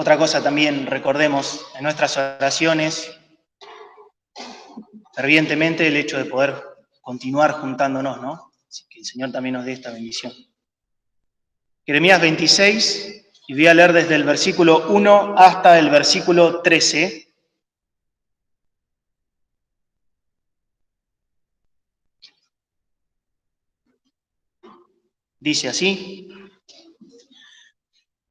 Otra cosa también recordemos en nuestras oraciones, fervientemente el hecho de poder continuar juntándonos, ¿no? Así que el Señor también nos dé esta bendición. Jeremías 26, y voy a leer desde el versículo 1 hasta el versículo 13. Dice así: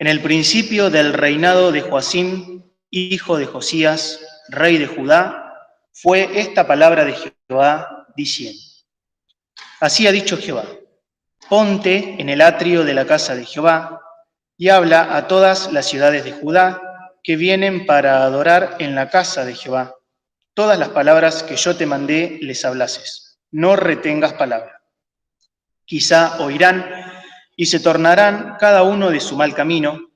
En el principio del reinado de Joacim, hijo de Josías, rey de Judá, fue esta palabra de Jehová, diciendo: Así ha dicho Jehová, ponte en el atrio de la casa de Jehová, y habla a todas las ciudades de Judá que vienen para adorar en la casa de Jehová. Todas las palabras que yo te mandé les hablases, no retengas palabra. Quizá oirán y se tornarán cada uno de su mal camino,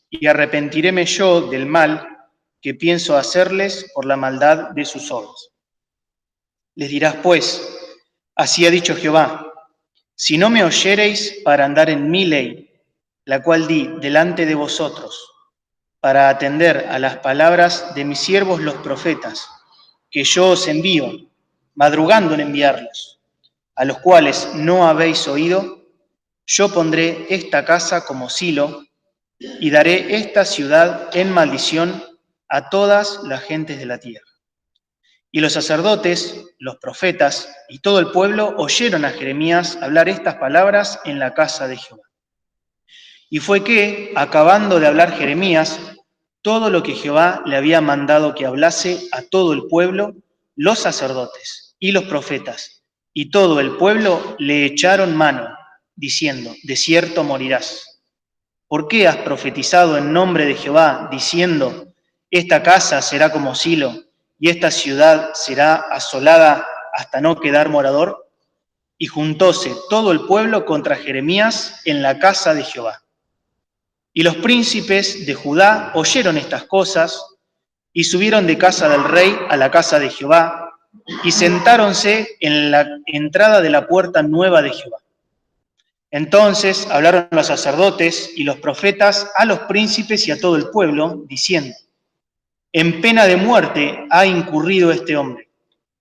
y arrepentiréme yo del mal que pienso hacerles por la maldad de sus obras. Les dirás pues, así ha dicho Jehová, si no me oyereis para andar en mi ley, la cual di delante de vosotros, para atender a las palabras de mis siervos los profetas, que yo os envío, madrugando en enviarlos, a los cuales no habéis oído, yo pondré esta casa como silo, y daré esta ciudad en maldición a todas las gentes de la tierra. Y los sacerdotes, los profetas y todo el pueblo oyeron a Jeremías hablar estas palabras en la casa de Jehová. Y fue que, acabando de hablar Jeremías, todo lo que Jehová le había mandado que hablase a todo el pueblo, los sacerdotes y los profetas y todo el pueblo le echaron mano, diciendo: de cierto morirás. ¿Por qué has profetizado en nombre de Jehová, diciendo: esta casa será como Silo, y esta ciudad será asolada hasta no quedar morador? Y juntóse todo el pueblo contra Jeremías en la casa de Jehová. Y los príncipes de Judá oyeron estas cosas, y subieron de casa del rey a la casa de Jehová, y sentáronse en la entrada de la puerta nueva de Jehová. Entonces hablaron los sacerdotes y los profetas a los príncipes y a todo el pueblo, diciendo: en pena de muerte ha incurrido este hombre,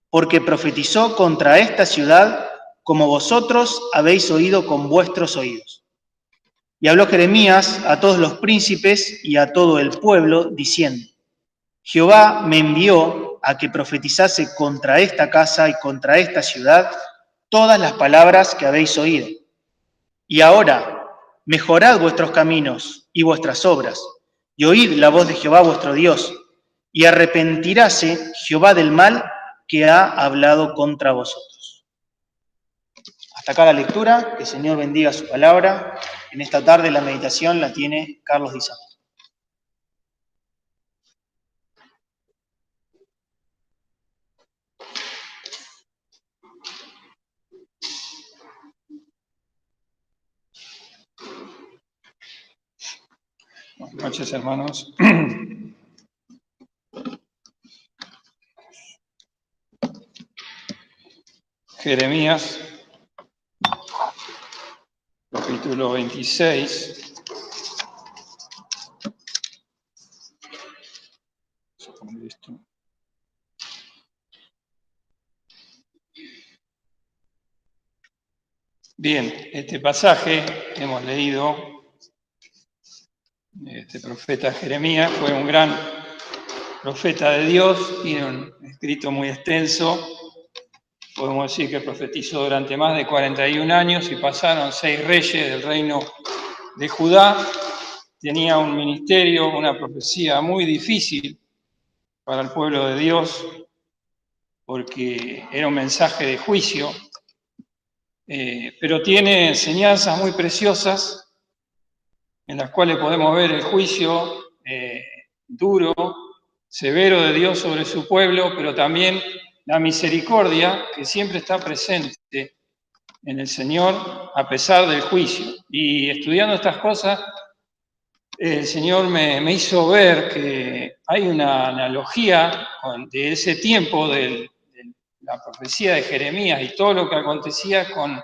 porque profetizó contra esta ciudad como vosotros habéis oído con vuestros oídos. Y habló Jeremías a todos los príncipes y a todo el pueblo, diciendo: Jehová me envió a que profetizase contra esta casa y contra esta ciudad todas las palabras que habéis oído. Y ahora, mejorad vuestros caminos y vuestras obras, y oíd la voz de Jehová vuestro Dios, y arrepentiráse Jehová del mal que ha hablado contra vosotros. Hasta acá la lectura, que el Señor bendiga su palabra. En esta tarde la meditación la tiene Carlos Di Santo. Buenas noches, hermanos. Jeremías, capítulo 26. Bien, este pasaje que hemos leído, este profeta Jeremías, fue un gran profeta de Dios, tiene un escrito muy extenso. Podemos decir que profetizó durante más de 41 años y pasaron 6 reyes del reino de Judá. Tenía un ministerio, una profecía muy difícil para el pueblo de Dios, porque era un mensaje de juicio, pero tiene enseñanzas muy preciosas en las cuales podemos ver el juicio duro, severo de Dios sobre su pueblo, pero también la misericordia que siempre está presente en el Señor a pesar del juicio. Y estudiando estas cosas, el Señor me hizo ver que hay una analogía de ese tiempo, de la profecía de Jeremías y todo lo que acontecía con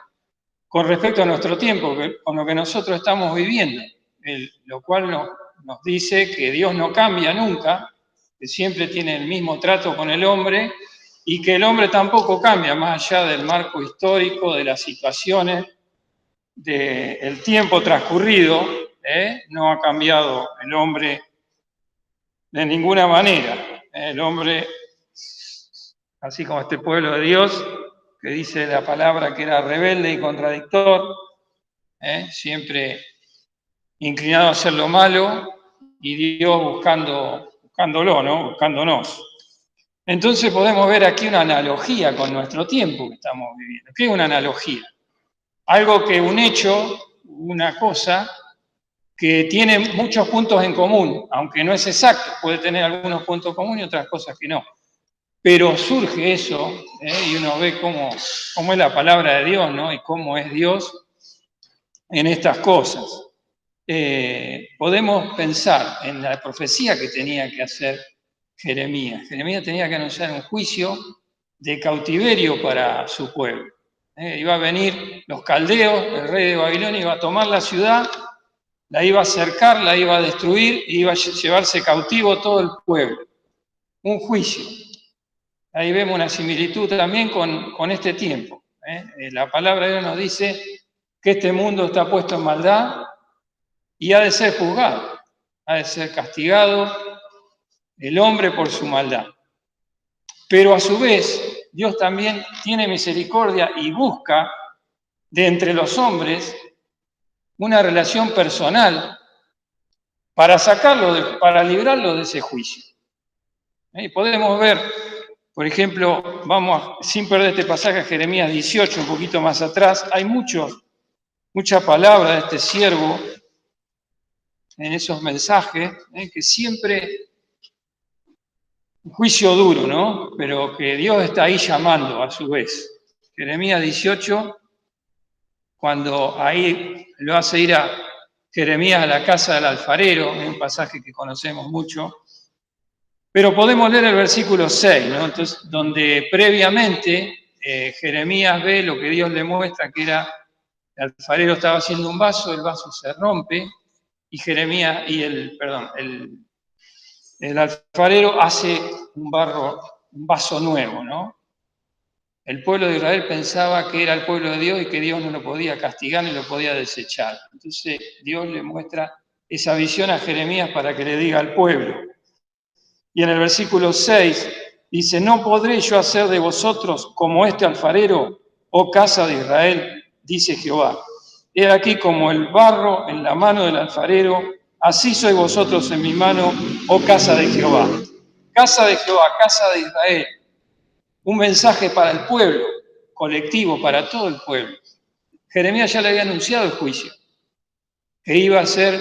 respecto a nuestro tiempo, con lo que nosotros estamos viviendo, lo cual nos nos dice que Dios no cambia nunca, que siempre tiene el mismo trato con el hombre y que el hombre tampoco cambia, más allá del marco histórico, de las situaciones, del tiempo transcurrido, no ha cambiado el hombre de ninguna manera. El hombre, así como este pueblo de Dios, que dice la palabra que era rebelde y contradictor, siempre inclinado a hacer lo malo, y Dios buscándolo, ¿no? Buscándonos. Entonces podemos ver aquí una analogía con nuestro tiempo que estamos viviendo. ¿Qué es una analogía? Algo que un hecho, una cosa, que tiene muchos puntos en común, aunque no es exacto, puede tener algunos puntos comunes y otras cosas que no. Pero surge eso, y uno ve cómo es la palabra de Dios, ¿no? Y cómo es Dios en estas cosas. Podemos pensar en la profecía que tenía que hacer Jeremías. Jeremías tenía que anunciar un juicio de cautiverio para su pueblo. Iba a venir los caldeos, el rey de Babilonia iba a tomar la ciudad, la iba a cercar, la iba a destruir y iba a llevarse cautivo todo el pueblo. Un juicio. Ahí vemos una similitud también con este tiempo. La palabra de Dios nos dice que este mundo está puesto en maldad y ha de ser juzgado, ha de ser castigado el hombre por su maldad. Pero a su vez, Dios también tiene misericordia y busca de entre los hombres una relación personal para para librarlo de ese juicio. Y podemos ver, por ejemplo, sin perder este pasaje a Jeremías 18, un poquito más atrás, hay mucha palabra de este siervo en esos mensajes, que siempre un juicio duro, ¿no? Pero que Dios está ahí llamando a su vez. Jeremías 18, cuando ahí lo hace ir a Jeremías a la casa del alfarero, un pasaje que conocemos mucho, pero podemos leer el versículo 6, ¿no? Entonces, donde previamente Jeremías ve lo que Dios le muestra, que era el alfarero estaba haciendo un vaso, el vaso se rompe, y Jeremías, el alfarero hace un vaso nuevo, ¿no? El pueblo de Israel pensaba que era el pueblo de Dios y que Dios no lo podía castigar ni lo podía desechar. Entonces Dios le muestra esa visión a Jeremías para que le diga al pueblo. Y en el versículo 6 dice, ¿no podré yo hacer de vosotros como este alfarero, oh casa de Israel? Dice Jehová. He aquí como el barro en la mano del alfarero, así sois vosotros en mi mano, oh casa de Jehová. Casa de Jehová, casa de Israel. Un mensaje para el pueblo, colectivo, para todo el pueblo. Jeremías ya le había anunciado el juicio, que iba a ser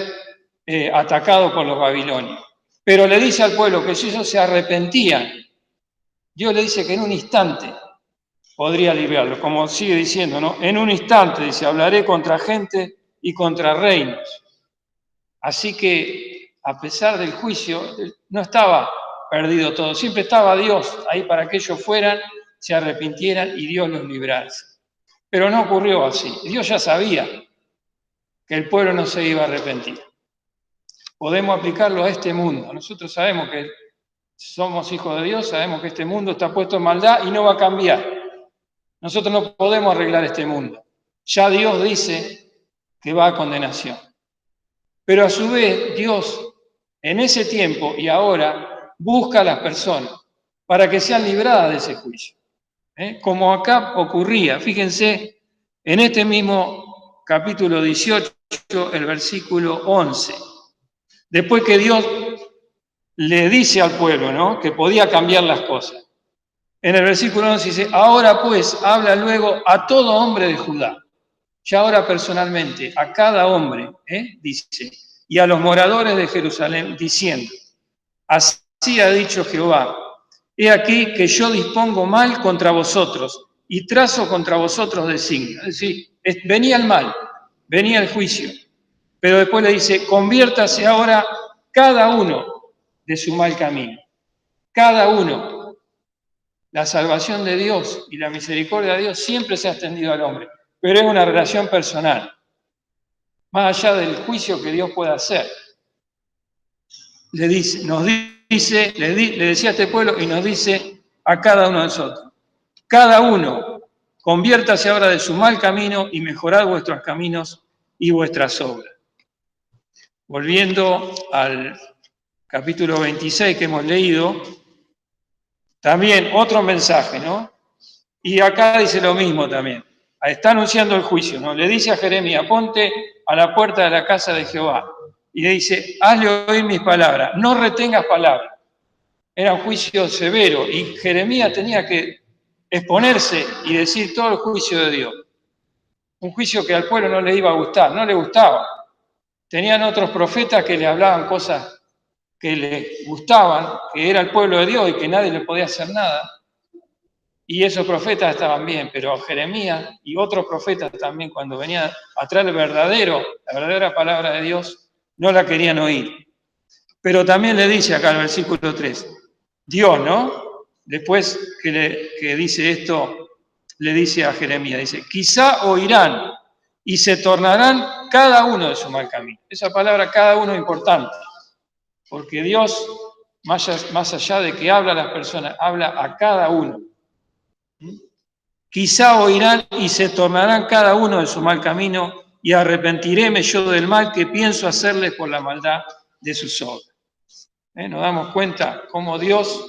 atacado por los babilonios. Pero le dice al pueblo que si ellos se arrepentían, Dios le dice que en un instante podría librarlo, como sigue diciendo, ¿no? En un instante, dice, hablaré contra gente y contra reinos. Así que, a pesar del juicio, no estaba perdido todo, siempre estaba Dios ahí para que ellos fueran, se arrepintieran y Dios los librase. Pero no ocurrió así. Dios ya sabía que el pueblo no se iba a arrepentir. Podemos aplicarlo a este mundo. Nosotros sabemos que somos hijos de Dios, sabemos que este mundo está puesto en maldad y no va a cambiar. Nosotros no podemos arreglar este mundo. Ya Dios dice que va a condenación. Pero a su vez, Dios, en ese tiempo y ahora, busca a las personas para que sean libradas de ese juicio. Como acá ocurría, fíjense, en este mismo capítulo 18, el versículo 11. Después que Dios le dice al pueblo, ¿no?, que podía cambiar las cosas. En el versículo 11 dice, ahora pues habla luego a todo hombre de Judá. Ya ahora personalmente, a cada hombre, dice, y a los moradores de Jerusalén, diciendo, así ha dicho Jehová, he aquí que yo dispongo mal contra vosotros y trazo contra vosotros designio. Es decir, venía el mal, venía el juicio, pero después le dice, conviértase ahora cada uno de su mal camino, cada uno. La salvación de Dios y la misericordia de Dios siempre se ha extendido al hombre, pero es una relación personal, más allá del juicio que Dios pueda hacer. le decía a este pueblo y nos dice a cada uno de nosotros: cada uno, conviértase ahora de su mal camino y mejorad vuestros caminos y vuestras obras. Volviendo al capítulo 26 que hemos leído, también otro mensaje, ¿no? Y acá dice lo mismo también. Está anunciando el juicio, ¿no? Le dice a Jeremías: ponte a la puerta de la casa de Jehová. Y le dice: hazle oír mis palabras, no retengas palabras. Era un juicio severo y Jeremías tenía que exponerse y decir todo el juicio de Dios. Un juicio que al pueblo no le iba a gustar, no le gustaba. Tenían otros profetas que le hablaban cosas que le gustaban, que era el pueblo de Dios y que nadie le podía hacer nada. Y esos profetas estaban bien, pero Jeremías y otros profetas también, cuando venían a traer la verdadera palabra de Dios, no la querían oír. Pero también le dice acá en el versículo 3, Dios, ¿no? Después que dice esto, le dice a Jeremías, dice: quizá oirán y se tornarán cada uno de su mal camino. Esa palabra cada uno es importante, porque Dios, más allá de que habla a las personas, habla a cada uno. Quizá oirán y se tornarán cada uno de su mal camino, y arrepentiréme yo del mal que pienso hacerles por la maldad de sus obras. Nos damos cuenta cómo Dios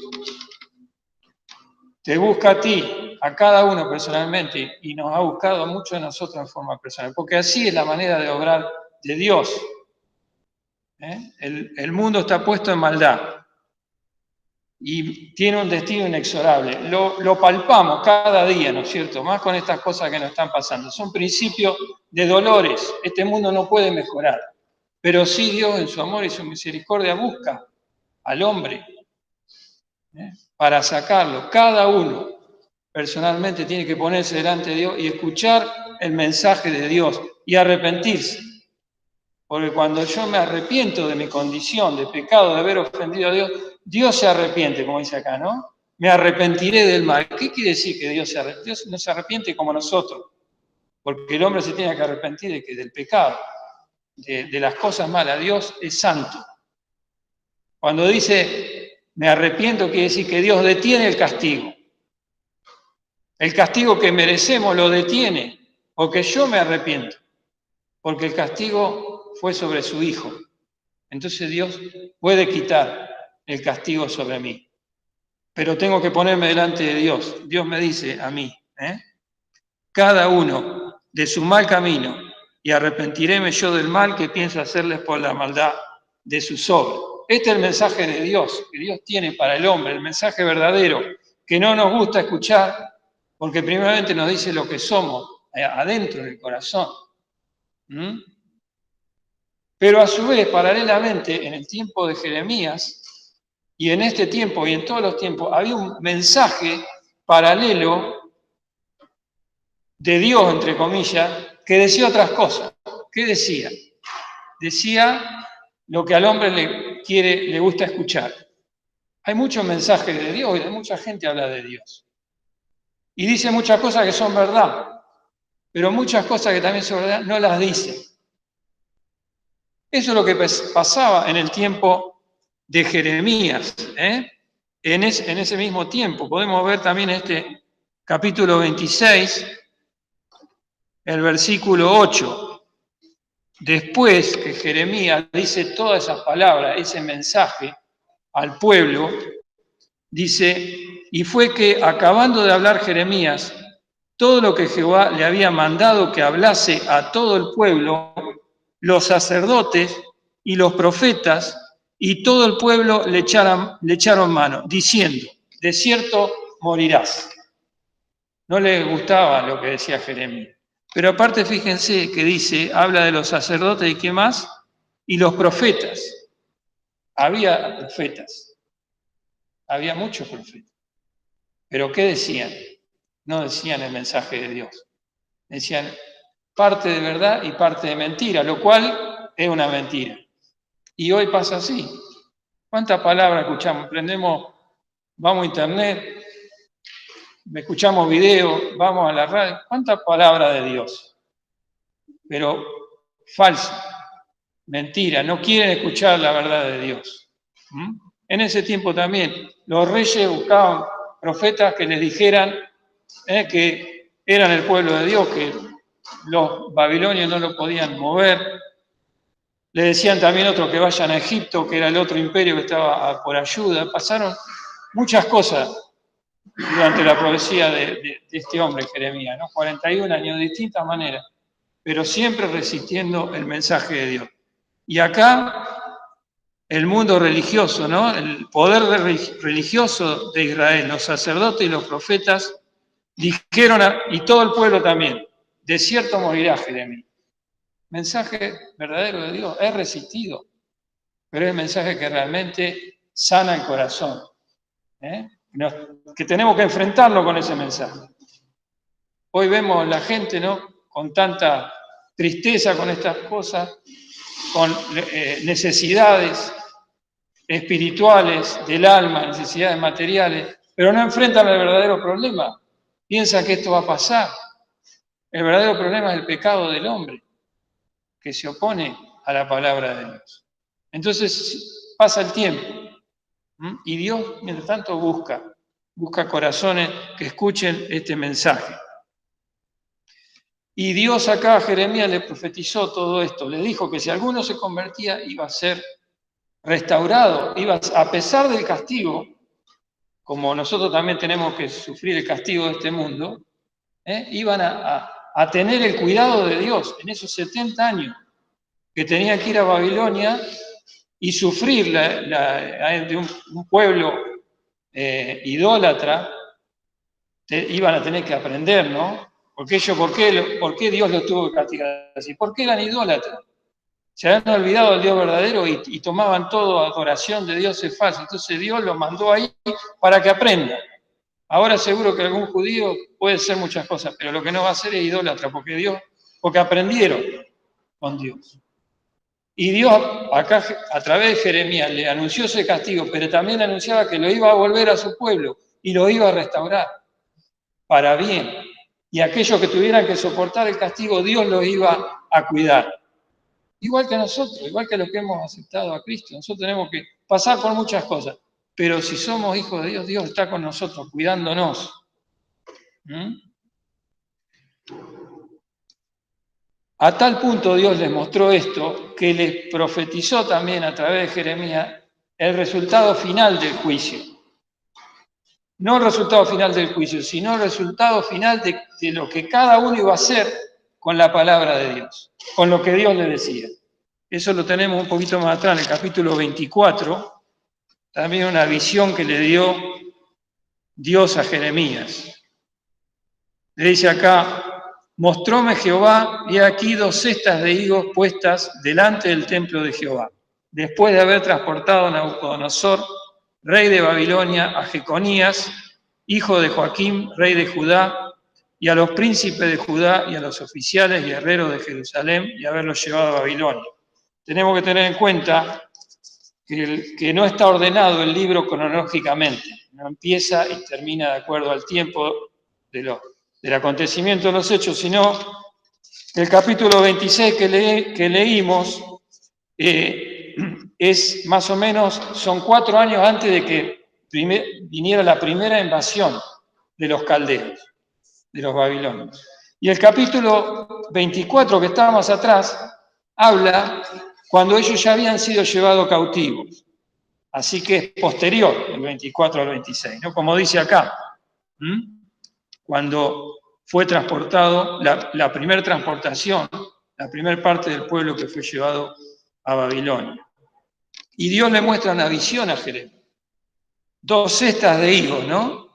te busca a ti, a cada uno personalmente, y nos ha buscado a muchos de nosotros en forma personal, porque así es la manera de obrar de Dios. El mundo está puesto en maldad y tiene un destino inexorable. Lo palpamos cada día, ¿no es cierto? Más con estas cosas que nos están pasando. Son principios de dolores. Este mundo no puede mejorar, pero sí Dios en su amor y su misericordia busca al hombre para sacarlo. Cada uno personalmente tiene que ponerse delante de Dios y escuchar el mensaje de Dios y arrepentirse. Porque cuando yo me arrepiento de mi condición de pecado, de haber ofendido a Dios, Dios se arrepiente, como dice acá, ¿no? Me arrepentiré del mal. ¿Qué quiere decir que Dios se arrepiente? Dios no se arrepiente como nosotros, porque el hombre se tiene que arrepentir del pecado, de las cosas malas. Dios es santo. Cuando dice me arrepiento, quiere decir que Dios detiene el castigo. El castigo que merecemos lo detiene, porque yo me arrepiento, porque el castigo fue sobre su Hijo. Entonces Dios puede quitar el castigo sobre mí, pero tengo que ponerme delante de Dios. Dios me dice a mí, cada uno de su mal camino, y arrepentiréme yo del mal que pienso hacerles por la maldad de sus obras. Este es el mensaje de Dios, que Dios tiene para el hombre, el mensaje verdadero, que no nos gusta escuchar, porque primeramente nos dice lo que somos adentro del corazón. Pero a su vez, paralelamente, en el tiempo de Jeremías, y en este tiempo y en todos los tiempos, había un mensaje paralelo de Dios, entre comillas, que decía otras cosas. ¿Qué decía? Decía lo que al hombre le gusta escuchar. Hay muchos mensajes de Dios y mucha gente habla de Dios. Y dice muchas cosas que son verdad, pero muchas cosas que también son verdad no las dice. Eso es lo que pasaba en el tiempo de Jeremías. En ese mismo tiempo podemos ver también este capítulo 26, el versículo 8. Después que Jeremías dice todas esas palabras, ese mensaje al pueblo, dice: y fue que acabando de hablar Jeremías todo lo que Jehová le había mandado que hablase a todo el pueblo, los sacerdotes y los profetas y todo el pueblo le echaron mano, diciendo: de cierto morirás. No les gustaba lo que decía Jeremías. Pero aparte, fíjense que dice, habla de los sacerdotes y qué más, y los profetas. Había profetas, había muchos profetas. Pero ¿qué decían? No decían el mensaje de Dios. Decían parte de verdad y parte de mentira, lo cual es una mentira. Y hoy pasa así. ¿Cuántas palabras escuchamos? Vamos a internet, escuchamos videos, vamos a la radio. ¿Cuántas palabras de Dios? Pero falsa, mentira, no quieren escuchar la verdad de Dios. En ese tiempo también los reyes buscaban profetas que les dijeran que eran el pueblo de Dios, que los babilonios no lo podían mover. Le decían también otros que vayan a Egipto, que era el otro imperio que estaba por ayuda. Pasaron muchas cosas durante la profecía de este hombre, Jeremías, ¿no? 41 años de distintas maneras, pero siempre resistiendo el mensaje de Dios. Y acá el mundo religioso, ¿no? El poder religioso de Israel, los sacerdotes y los profetas dijeron, y todo el pueblo también, de cierto morirá Jeremías. Mensaje verdadero de Dios, es resistido, pero es el mensaje que realmente sana el corazón. Que tenemos que enfrentarlo con ese mensaje. Hoy vemos la gente, ¿no?, con tanta tristeza con estas cosas, con necesidades espirituales del alma, necesidades materiales, pero no enfrentan el verdadero problema. Piensan que esto va a pasar. El verdadero problema es el pecado del hombre, que se opone a la palabra de Dios. Entonces pasa el tiempo, y Dios, mientras tanto, busca corazones que escuchen este mensaje. Y Dios acá a Jeremías le profetizó todo esto, le dijo que si alguno se convertía iba a ser restaurado, a pesar del castigo, como nosotros también tenemos que sufrir el castigo de este mundo, iban a tener el cuidado de Dios en esos 70 años que tenían que ir a Babilonia y sufrir de un pueblo idólatra. Iban a tener que aprender, ¿no? Porque ellos, ¿por qué Dios los tuvo que castigar así? Porque eran idólatras. Se habían olvidado del Dios verdadero y tomaban todo adoración de dioses falsos. Entonces Dios los mandó ahí para que aprendan. Ahora seguro que algún judío puede ser muchas cosas, pero lo que no va a hacer es idólatra, porque aprendieron con Dios. Y Dios acá a través de Jeremías le anunció ese castigo, pero también anunciaba que lo iba a volver a su pueblo y lo iba a restaurar para bien. Y aquellos que tuvieran que soportar el castigo, Dios los iba a cuidar. Igual que nosotros, igual que los que hemos aceptado a Cristo. Nosotros tenemos que pasar por muchas cosas, pero si somos hijos de Dios, Dios está con nosotros, cuidándonos. A tal punto Dios les mostró esto, que les profetizó también a través de Jeremías el resultado final del juicio. No el resultado final del juicio, sino el resultado final de lo que cada uno iba a hacer con la palabra de Dios, con lo que Dios le decía. Eso lo tenemos un poquito más atrás, en el capítulo 24, también una visión que le dio Dios a Jeremías. Le dice acá: mostróme Jehová, y aquí 2 cestas de higos puestas delante del templo de Jehová, después de haber transportado a Nabucodonosor, rey de Babilonia, a Jeconías, hijo de Joaquín, rey de Judá, y a los príncipes de Judá y a los oficiales guerreros de Jerusalén, y haberlos llevado a Babilonia. Tenemos que tener en cuenta que no está ordenado el libro cronológicamente, no empieza y termina de acuerdo al tiempo del acontecimiento de los hechos, sino el capítulo 26 que leímos es más o menos, son 4 años antes de que viniera la primera invasión de los caldeos, de los babilonios. Y el capítulo 24 que está más atrás habla cuando ellos ya habían sido llevados cautivos. Así que es posterior, el 24 al 26, ¿no? Como dice acá, cuando fue transportado, la primera transportación, la primera parte del pueblo que fue llevado a Babilonia. Y Dios le muestra una visión a Jeremías. 2 cestas de higos, ¿no?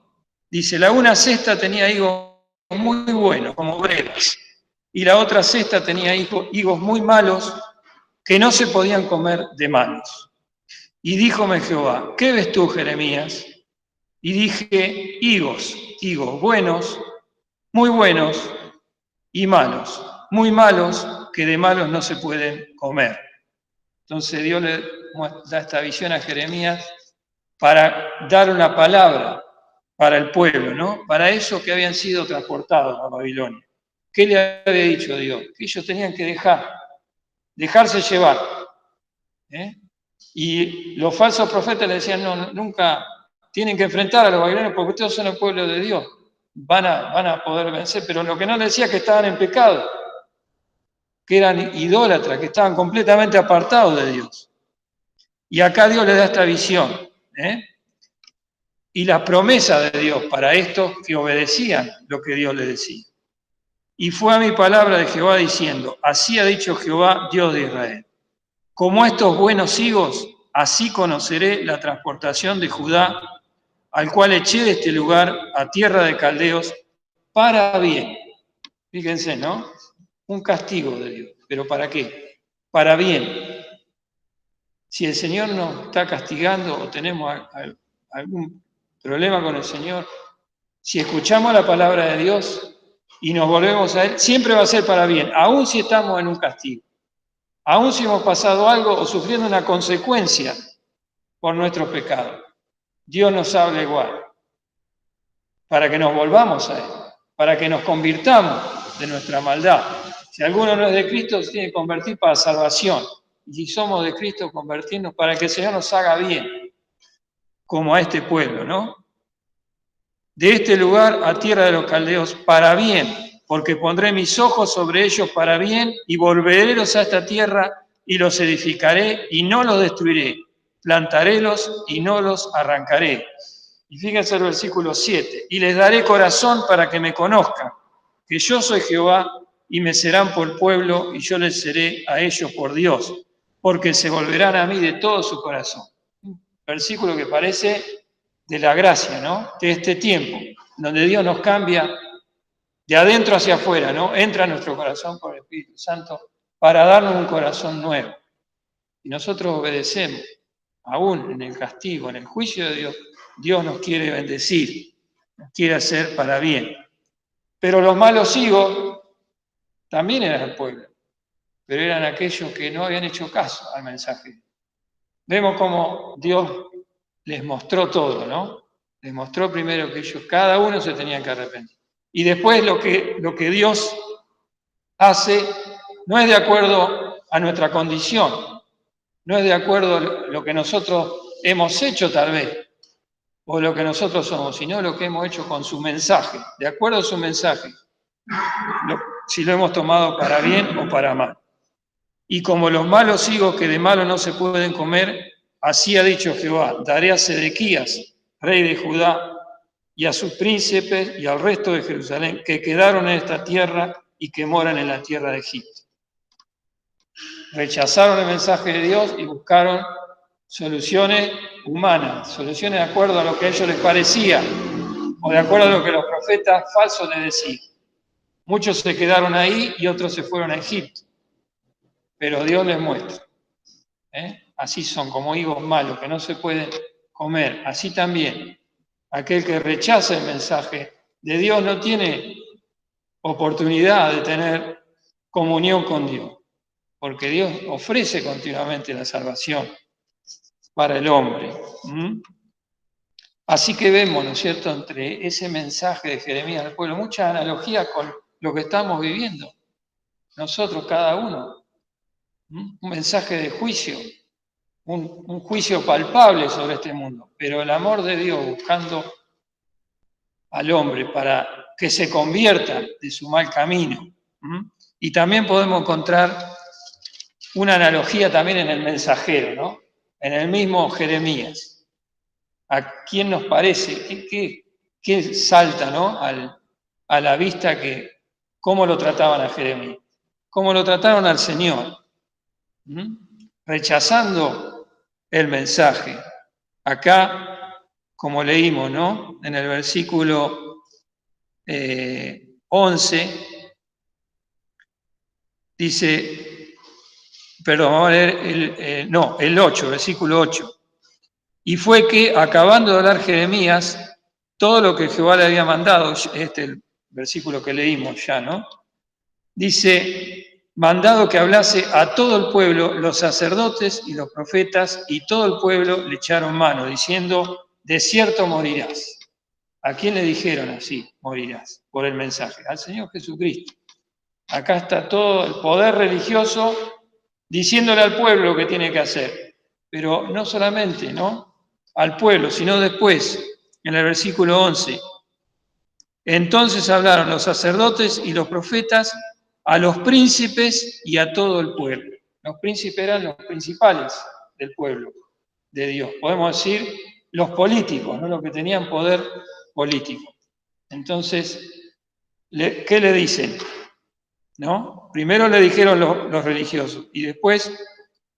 Dice, la una cesta tenía higos muy buenos, como brevas, y la otra cesta tenía higos muy malos, que no se podían comer de malos. Y díjome Jehová, ¿qué ves tú, Jeremías? Y dije, higos buenos, muy buenos, y malos, muy malos, que de malos no se pueden comer. Entonces Dios le da esta visión a Jeremías para dar una palabra para el pueblo, ¿no? Para esos que habían sido transportados a Babilonia. ¿Qué le había dicho Dios? Que ellos tenían que dejarse llevar. Y los falsos profetas le decían, no, nunca tienen que enfrentar a los babilonios porque ustedes son el pueblo de Dios, van a poder vencer, pero lo que no le decía es que estaban en pecado, que eran idólatras, que estaban completamente apartados de Dios. Y acá Dios le da esta visión, y la promesa de Dios para estos que obedecían lo que Dios les decía. Y fue a mi palabra de Jehová diciendo, así ha dicho Jehová, Dios de Israel, como estos buenos higos, así conoceré la transportación de Judá, al cual eché de este lugar a tierra de caldeos para bien. Fíjense, ¿no? Un castigo de Dios. ¿Pero para qué? Para bien. Si el Señor nos está castigando o tenemos algún problema con el Señor, si escuchamos la palabra de Dios y nos volvemos a Él, siempre va a ser para bien, aun si estamos en un castigo, aun si hemos pasado algo o sufriendo una consecuencia por nuestros pecados. Dios nos habla igual, para que nos volvamos a Él, para que nos convirtamos de nuestra maldad. Si alguno no es de Cristo, se tiene que convertir para salvación. Y si somos de Cristo, convertirnos para que el Señor nos haga bien, como a este pueblo, ¿no? De este lugar a tierra de los caldeos, para bien, porque pondré mis ojos sobre ellos para bien, y volverélos a esta tierra, y los edificaré, y no los destruiré. Plantarélos, y no los arrancaré. Y fíjense el versículo 7, y les daré corazón para que me conozcan, que yo soy Jehová, y me serán por pueblo, y yo les seré a ellos por Dios, porque se volverán a mí de todo su corazón. Versículo que parece de la gracia, ¿no? De este tiempo, donde Dios nos cambia de adentro hacia afuera, ¿no? Entra en nuestro corazón por el Espíritu Santo para darnos un corazón nuevo. Y nosotros obedecemos, aún en el castigo, en el juicio de Dios, Dios nos quiere bendecir, nos quiere hacer para bien. Pero los malos higos también eran el pueblo, pero eran aquellos que no habían hecho caso al mensaje. Vemos cómo Dios les mostró todo, ¿no? Les mostró primero que ellos, cada uno se tenían que arrepentir. Y después lo que Dios hace no es de acuerdo a nuestra condición, no es de acuerdo a lo que nosotros hemos hecho tal vez, o lo que nosotros somos, sino lo que hemos hecho con su mensaje, de acuerdo a su mensaje, si lo hemos tomado para bien o para mal. Y como los malos higos que de malo no se pueden comer, así ha dicho Jehová, daré a Sedequías, rey de Judá, y a sus príncipes y al resto de Jerusalén, que quedaron en esta tierra y que moran en la tierra de Egipto. Rechazaron el mensaje de Dios y buscaron soluciones humanas, soluciones de acuerdo a lo que a ellos les parecía, o de acuerdo a lo que los profetas falsos les decían. Muchos se quedaron ahí y otros se fueron a Egipto. Pero Dios les muestra. Así son, como higos malos, que no se pueden comer. Así también, aquel que rechaza el mensaje de Dios no tiene oportunidad de tener comunión con Dios, porque Dios ofrece continuamente la salvación para el hombre. Así que vemos, ¿no es cierto?, entre ese mensaje de Jeremías al pueblo, mucha analogía con lo que estamos viviendo, nosotros cada uno. Un mensaje de juicio, un juicio palpable sobre este mundo, pero el amor de Dios buscando al hombre para que se convierta de su mal camino. Y también podemos encontrar una analogía también en el mensajero, ¿no? En el mismo Jeremías. ¿A quién nos parece? ¿Qué salta, ¿no?, a la vista que cómo lo trataban a Jeremías? ¿Cómo lo trataron al Señor? Rechazando el mensaje. Acá, como leímos, ¿no?, en el versículo 11, dice, perdón, vamos a leer el 8, versículo 8. Y fue que, acabando de hablar Jeremías, todo lo que Jehová le había mandado, este es el versículo que leímos ya, ¿no? Dice, mandado que hablase a todo el pueblo, los sacerdotes y los profetas, y todo el pueblo le echaron mano, diciendo, de cierto morirás. ¿A quién le dijeron así, morirás? Por el mensaje, al Señor Jesucristo. Acá está todo el poder religioso diciéndole al pueblo lo que tiene que hacer. pero no solamente, ¿no?, al pueblo, sino después, en el versículo 11. Entonces hablaron los sacerdotes y los profetas a los príncipes y a todo el pueblo. Los príncipes eran los principales del pueblo de Dios. Podemos decir los políticos, ¿no?, los que tenían poder político. Entonces, ¿qué le dicen? ¿No? Primero le dijeron los religiosos y después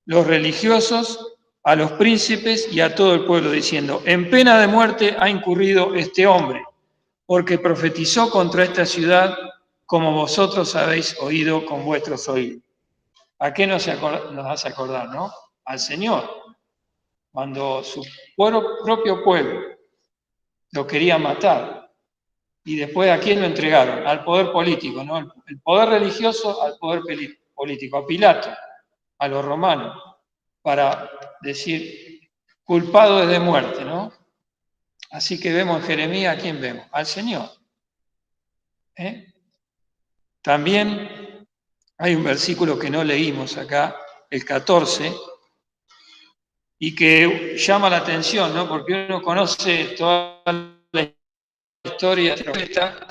los religiosos a los príncipes y a todo el pueblo, diciendo: en pena de muerte ha incurrido este hombre, porque profetizó contra esta ciudad como vosotros habéis oído con vuestros oídos. ¿A qué nos hace acordar, no? Al Señor, cuando su propio pueblo lo quería matar. Y después, ¿a quién lo entregaron? Al poder político, ¿no? El poder religioso al poder político, a Pilato, a los romanos, para decir, culpado es de muerte, ¿no? Así que vemos en Jeremías, ¿a quién vemos? Al Señor. También hay un versículo que no leímos acá, el 14, y que llama la atención, ¿no? Porque uno conoce toda la historia del profeta,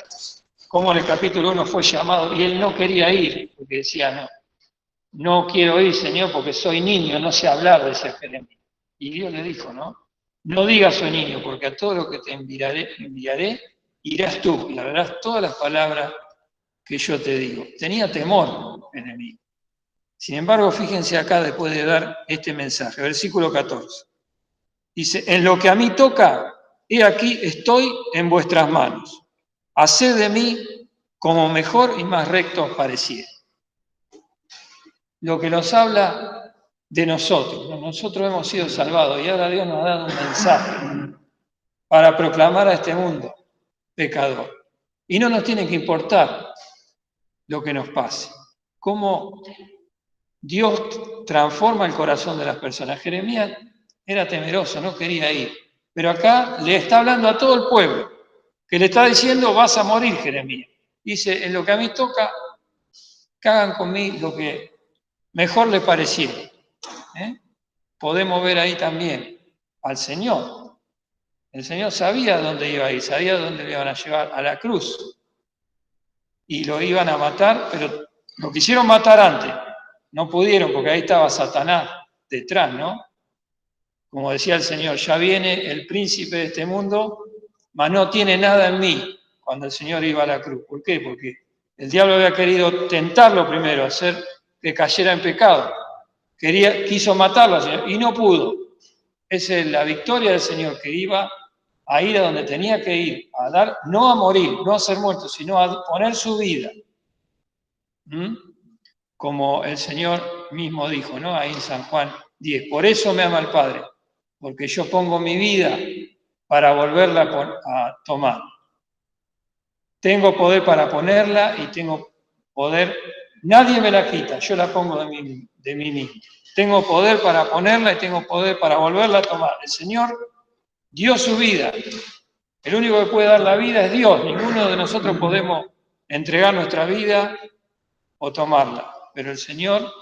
cómo en el capítulo 1 fue llamado, y él no quería ir, porque decía: no quiero ir, Señor, porque soy niño, no sé hablar, decía Jeremías. Y Dios le dijo: no digas soy niño, porque a todo lo que te enviaré, irás tú, y hablarás todas las palabras que yo te digo. Tenía temor, enemigo. Sin embargo, fíjense acá, después de dar este mensaje, versículo 14. Dice: en lo que a mí toca, he aquí estoy en vuestras manos. Haced de mí como mejor y más recto os pareciera. Lo que nos habla de nosotros. Nosotros hemos sido salvados y ahora Dios nos ha dado un mensaje para proclamar a este mundo pecador. Y no nos tiene que importar lo que nos pase. Cómo Dios transforma el corazón de las personas. Jeremías era temeroso, no quería ir. Pero acá le está hablando a todo el pueblo, que le está diciendo: vas a morir, Jeremías. Dice: en lo que a mí toca, que hagan conmigo lo que mejor les pareciera. Podemos ver ahí también al Señor. El Señor sabía dónde iba a ir, sabía dónde le iban a llevar, a la cruz. Y lo iban a matar, pero lo quisieron matar antes. No pudieron, porque ahí estaba Satanás detrás, ¿no? Como decía el Señor: ya viene el príncipe de este mundo, mas no tiene nada en mí, cuando el Señor iba a la cruz. ¿Por qué? Porque el diablo había querido tentarlo primero, hacer que cayera en pecado. Quiso matarlo al Señor y no pudo. Esa es la victoria del Señor, que iba a ir a donde tenía que ir, a dar, no a morir, no a ser muerto, sino a poner su vida. Como el Señor mismo dijo, ¿no?, ahí en San Juan 10. Por eso me ama el Padre, porque yo pongo mi vida para volverla a tomar. Tengo poder para ponerla y tengo poder, nadie me la quita, yo la pongo de mí mismo. Tengo poder para ponerla y tengo poder para volverla a tomar. El Señor dio su vida. El único que puede dar la vida es Dios. Ninguno de nosotros podemos entregar nuestra vida o tomarla. Pero el Señor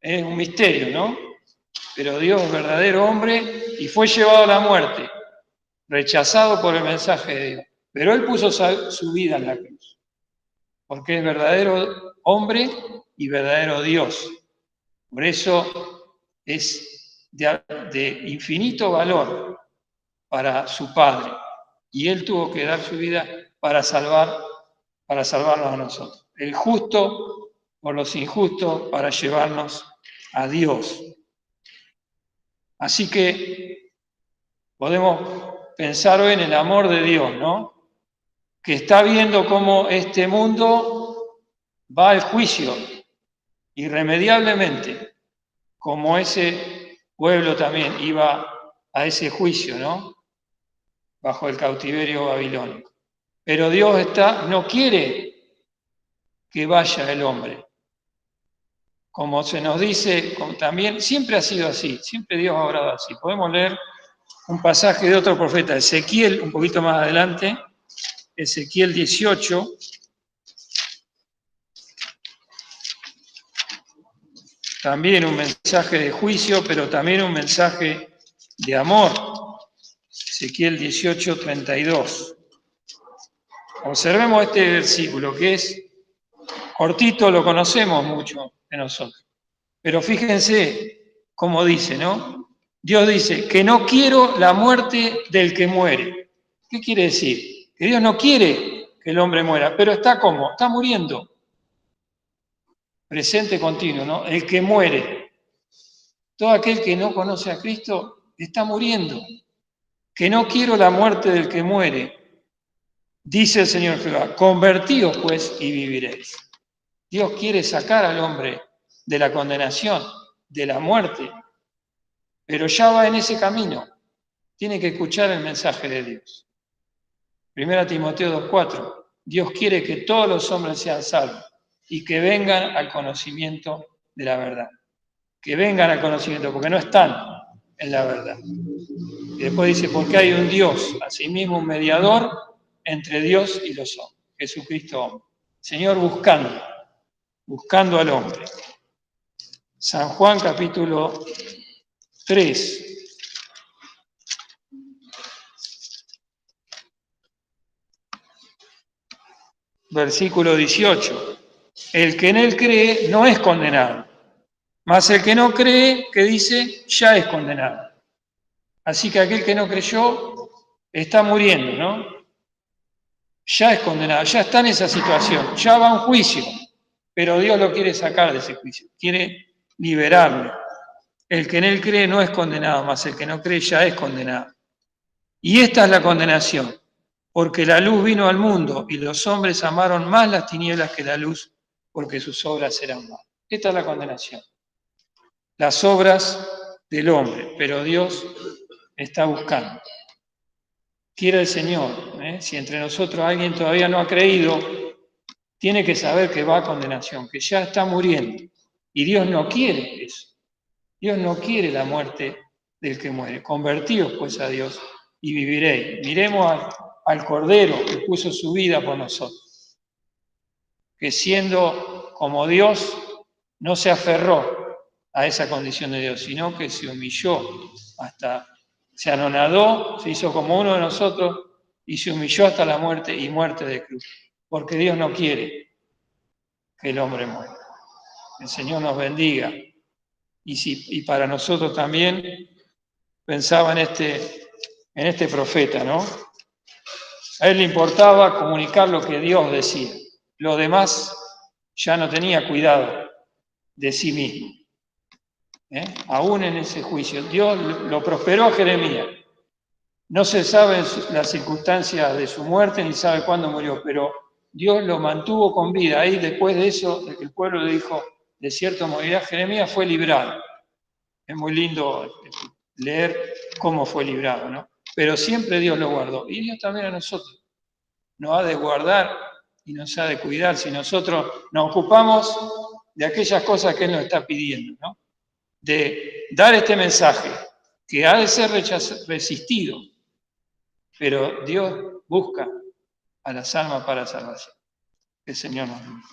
es un misterio, ¿no? Pero Dios es verdadero hombre y fue llevado a la muerte, rechazado por el mensaje de Dios. Pero Él puso su vida en la cruz, porque es verdadero hombre y verdadero Dios. Por eso es de infinito valor para su Padre. Y Él tuvo que dar su vida para salvarnos a nosotros. El justo por los injustos, para llevarnos a Dios. Así que podemos pensar hoy en el amor de Dios, ¿no?, que está viendo cómo este mundo va al juicio irremediablemente, como ese pueblo también iba a ese juicio, ¿no?, bajo el cautiverio babilónico. Pero Dios no quiere que vaya el hombre. Como se nos dice, también siempre ha sido así, siempre Dios ha obrado así. Podemos leer un pasaje de otro profeta, Ezequiel, un poquito más adelante, Ezequiel 18. también un mensaje de juicio, pero también un mensaje de amor. Ezequiel 18:32. Observemos este versículo, que es cortito, lo conocemos mucho de nosotros. Pero fíjense cómo dice, ¿no? Dios dice que no quiero la muerte del que muere. ¿Qué quiere decir? Que Dios no quiere que el hombre muera, pero está como, está muriendo. Presente continuo, ¿no? El que muere. Todo aquel que no conoce a Cristo está muriendo. Que no quiero la muerte del que muere. Dice el Señor Jehová, convertíos pues y viviréis. Dios quiere sacar al hombre de la condenación, de la muerte, pero ya va en ese camino. Tiene que escuchar el mensaje de Dios. 1 Timoteo 2:4. Dios quiere que todos los hombres sean salvos y que vengan al conocimiento de la verdad. Que vengan al conocimiento, porque no están en la verdad. Y después dice, porque hay un Dios, asimismo un mediador entre Dios y los hombres, Jesucristo hombre. Señor buscando al hombre. San Juan capítulo 3. Versículo 18. El que en él cree no es condenado, mas el que no cree, que dice, ya es condenado. Así que aquel que no creyó está muriendo, ¿no? Ya es condenado, ya está en esa situación, ya va a un juicio, pero Dios lo quiere sacar de ese juicio, quiere liberarlo. El que en él cree no es condenado, mas el que no cree ya es condenado. Y esta es la condenación, porque la luz vino al mundo y los hombres amaron más las tinieblas que la luz, porque sus obras eran malas. Esta es la condenación. Las obras del hombre, pero Dios está buscando. Quiere el Señor, si entre nosotros alguien todavía no ha creído, tiene que saber que va a condenación, que ya está muriendo. Y Dios no quiere eso. Dios no quiere la muerte del que muere. Convertíos pues a Dios y viviréis. Miremos al Cordero que puso su vida por nosotros, que siendo como Dios no se aferró a esa condición de Dios, sino que se humilló hasta, se anonadó, se hizo como uno de nosotros y se humilló hasta la muerte y muerte de cruz, porque Dios no quiere que el hombre muera. El Señor nos bendiga. Y para nosotros también, pensaba en este profeta, ¿no? A él le importaba comunicar lo que Dios decía. Lo demás ya no tenía cuidado de sí mismo. Aún en ese juicio, Dios lo prosperó a Jeremías. No se sabe las circunstancias de su muerte ni sabe cuándo murió, pero Dios lo mantuvo con vida. Ahí después de eso, de que el pueblo le dijo, de cierto morirá, Jeremías fue librado. Es muy lindo leer cómo fue librado, ¿no? Pero siempre Dios lo guardó. Y Dios también a nosotros nos ha de guardar y nos ha de cuidar si nosotros nos ocupamos de aquellas cosas que Él nos está pidiendo, ¿no? De dar este mensaje que ha de ser resistido, pero Dios busca a las almas para salvación. Que el Señor nos bendiga.